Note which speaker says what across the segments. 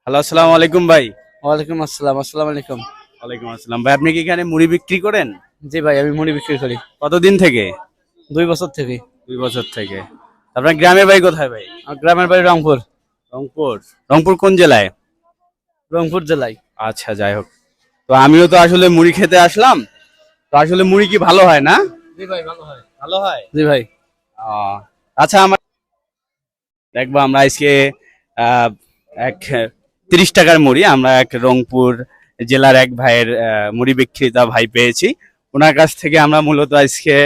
Speaker 1: Hello, আসসালামু আলাইকুম ভাই।
Speaker 2: ওয়ালাইকুম আসসালাম। আসসালামু আলাইকুম।
Speaker 1: ওয়ালাইকুম আসসালাম ভাই। আপনি কি এখানে মুড়ি বিক্রি করেন?
Speaker 2: জি ভাই, আমি মুড়ি বিক্রি করি
Speaker 1: কতদিন থেকে?
Speaker 2: 2 বছর থেকে।
Speaker 1: 2 বছর থেকে। আপনার গ্রামের বাড়ি কোথায় ভাই?
Speaker 2: আর গ্রামের বাড়ি রংপুর।
Speaker 1: রংপুর। রংপুর কোন জেলায়?
Speaker 2: রংপুর জেলায়।
Speaker 1: আচ্ছা, যাই হোক। তো আমিও তো আসলে মুড়ি খেতে আসলাম। তো আসলে মুড়ি কি ভালো হয় না?
Speaker 2: জি ভাই, ভালো হয়।
Speaker 1: ভালো হয়।
Speaker 2: জি ভাই।
Speaker 1: আচ্ছা, দেখবো আমরা আজকে আহ, এক 30 টাকার মুড়ি আমরা এক রংপুর জেলার এক ভাইয়ের মুড়ি বিক্রেতা ভাই পেয়েছি। ওনার কাছ থেকে আমরা মূলত আজকে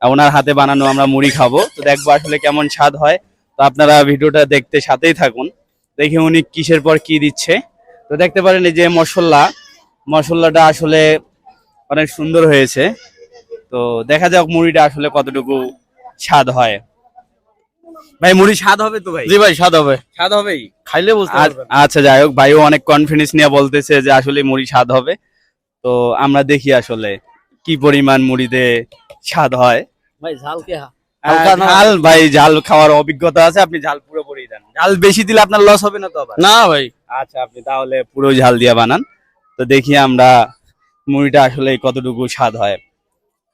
Speaker 1: ওনার হাতে বানানো আমরা মুড়ি খাবো। তো দেখবো আসলে কেমন স্বাদ হয়। তো আপনারা ভিডিওটা দেখতে সাথেই থাকুন, দেখি উনি কিসের পর কি দিচ্ছে। তো দেখতে পারেন এই যে মশলাটা আসলে অনেক সুন্দর হয়েছে। তো দেখা যাক মুড়িটা আসলে কতটুকু স্বাদ হয়। ভাই মুড়ি স্বাদ হবে তো ভাই?
Speaker 2: জি ভাই, স্বাদ হবে।
Speaker 1: স্বাদ হবেই।
Speaker 2: খাইলে বুঝতে পারবেন।
Speaker 1: আচ্ছা, যাই হোক, ভাইও অনেক কনফিডেন্স নিয়ে বলতেছে যে আসলে মুড়ি স্বাদ হবে। তো আমরা দেখি আসলে কি পরিমাণ মুড়িতে স্বাদ হয়।
Speaker 2: ভাই ঝাল কে?
Speaker 1: ঝাল ভাই, ঝাল খাওয়ার অভিজ্ঞতা আছে, আপনি ঝাল পুরোপুরি দেন। ঝাল বেশি দিলে আপনার লস হবে না তো আবার?
Speaker 2: না ভাই।
Speaker 1: আচ্ছা, আপনি তাহলে পুরো ঝাল দিয়ে বানান। তো দেখি আমরা মুড়িটা আসলে কতটুকু স্বাদ হয়।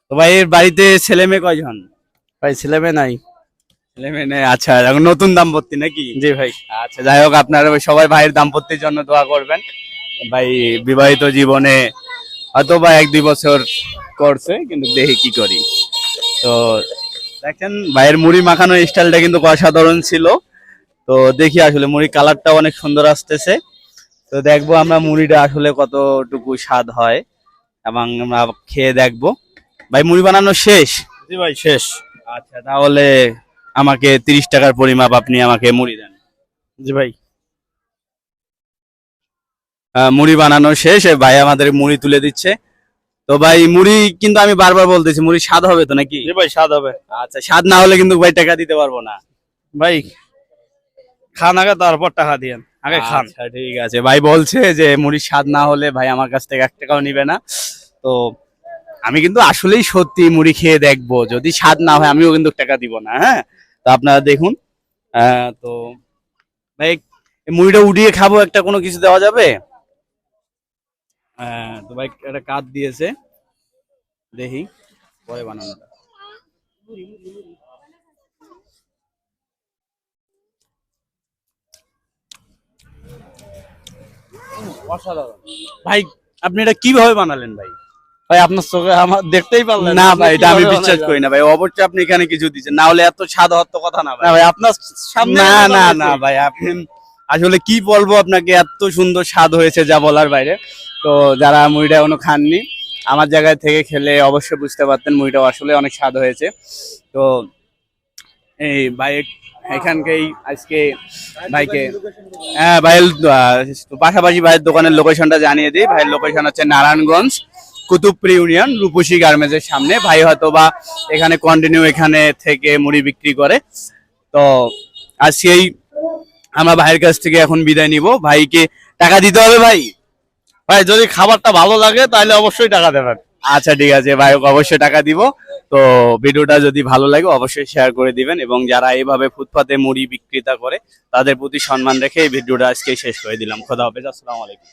Speaker 1: তো ভাই এর বাড়িতে ছেলে মেয়ে কয়জন?
Speaker 2: ভাই ছেলে মেয়ে নাই।
Speaker 1: ছেলে মেয়ে নেই। আচ্ছা, এখন নতুন দাম্পত্য নাকি?
Speaker 2: জি ভাই।
Speaker 1: আচ্ছা, যাই হোক, আপনারা সবাই ভাইয়ের দাম্পত্যের জন্য দোয়া করবেন। ভাই বিবাহিত জীবনে হয়তো বা 1-2 বছর করছে, কিন্তু দেখি কি করি। তো দেখেন ভাইয়ের মুড়ি মাখানো স্টাইলটা কিন্তু অসাধারণ ছিল। তো দেখি আসলে মুড়ি কালারটা অনেক সুন্দর আসতেছে। তো দেখবো আমরা মুড়িটা আসলে কতটুকু স্বাদ হয় এবং আমরা খেয়ে দেখবো। ভাই মুড়ি বানানো শেষ?
Speaker 2: জি ভাই, শেষ।
Speaker 1: আচ্ছা, তাহলে আমাকে 30 টাকার পরিমাপ আপনি আমাকে মুড়ি দেন।
Speaker 2: জি ভাই।
Speaker 1: মুড়ি বানানো শেষ, এই ভাই আমাদের মুড়ি তুলে দিচ্ছে। তো ভাই মুড়ি কিন্তু আমি বারবার বলতেছি মুড়ি স্বাদ হবে তো নাকি?
Speaker 2: জি ভাই, স্বাদ হবে।
Speaker 1: আচ্ছা, স্বাদ না হলে কিন্তু ভাই টাকা দিতে পারবো না।
Speaker 2: ভাই খান আগে, তারপর টাকা দিয়েন। আগে খান।
Speaker 1: আচ্ছা, ঠিক আছে। ভাই বলছে যে মুড়ির স্বাদ না হলে ভাই আমার কাছ থেকে 1 টাকাও নিবে না। তো আমি কিন্তু আসলেই সত্যি মুড়ি খেয়ে দেখবো, যদি স্বাদ না হয় আমিও কিন্তু টাকা দিব না। হ্যাঁ, তো আপনারা দেখুন। তো ভাই এই মুড়িটা উঠিয়ে খাবো, একটা কোনো কিছু দেওয়া যাবে? তো ভাই একটা কাঠ দিয়েছে, দেখি পরে বানানোটা। অসাধারণ ভাই। আপনি এটা কিভাবে বানালেন ভাই?
Speaker 2: ভাই আপনার চোখে আমার দেখতেই পারলেন
Speaker 1: না
Speaker 2: আপনি
Speaker 1: ভাই, এটা আমি
Speaker 2: কিভাবে
Speaker 1: বিশ্বাস
Speaker 2: বানাইলেন?
Speaker 1: করি না ভাই। অবশ্যই আপনি এখানে কিছু দিচ্ছেন, না হলে এত স্বাদ হওয়ার তো কথা না ভাই।
Speaker 2: না ভাই, আপনার সামনে
Speaker 1: না
Speaker 2: আমি
Speaker 1: না
Speaker 2: বানাইছি।
Speaker 1: না ভাই, আপনি আসলে কি বলবো আপনাকে, এত সুন্দর স্বাদ হয়েছে যা বলার বাইরে। তো যারা মুড়িটা এখনো খাননি, আমার জায়গায় থেকে খেলে অবশ্যই বুঝতে পারতেন মুড়িটা আসলে অনেক স্বাদ হয়েছে। তো এই ভাই এখানকেই আজকে ভাইকে, হ্যাঁ ভাইয়ের পাশাপাশি ভাইয়ের দোকানের লোকেশনটা জানিয়ে দিই। ভাইয়ের লোকেশন হচ্ছে নারায়ণগঞ্জ কুতুবপুর ইউনিয়ন রূপসী গার্মেন্টসের সামনে। ভাই হয়তো বা এখানে কন্টিনিউ এখানে থেকে মুড়ি বিক্রি করে। তো আজকেই আমরা ভাইয়ের কাছ থেকে এখন বিদায় নিব। ভাইকে টাকা দিতে হবে ভাই?
Speaker 2: ভাই যদি খাবারটা ভালো লাগে তাহলে অবশ্যই টাকা দেবেন।
Speaker 1: আচ্ছা, ঠিক আছে ভাই, অবশ্যই টাকা দিব। তো ভিডিওটা যদি ভালো লাগে অবশ্যই শেয়ার করে দিবেন, এবং যারা এইভাবে ফুটপাতে মুড়ি বিক্রেতা করে তাদের প্রতি সম্মান রেখে এই ভিডিওটা আজকে শেষ করে দিলাম। খোদা হাফেজ, আসসালামু আলাইকুম।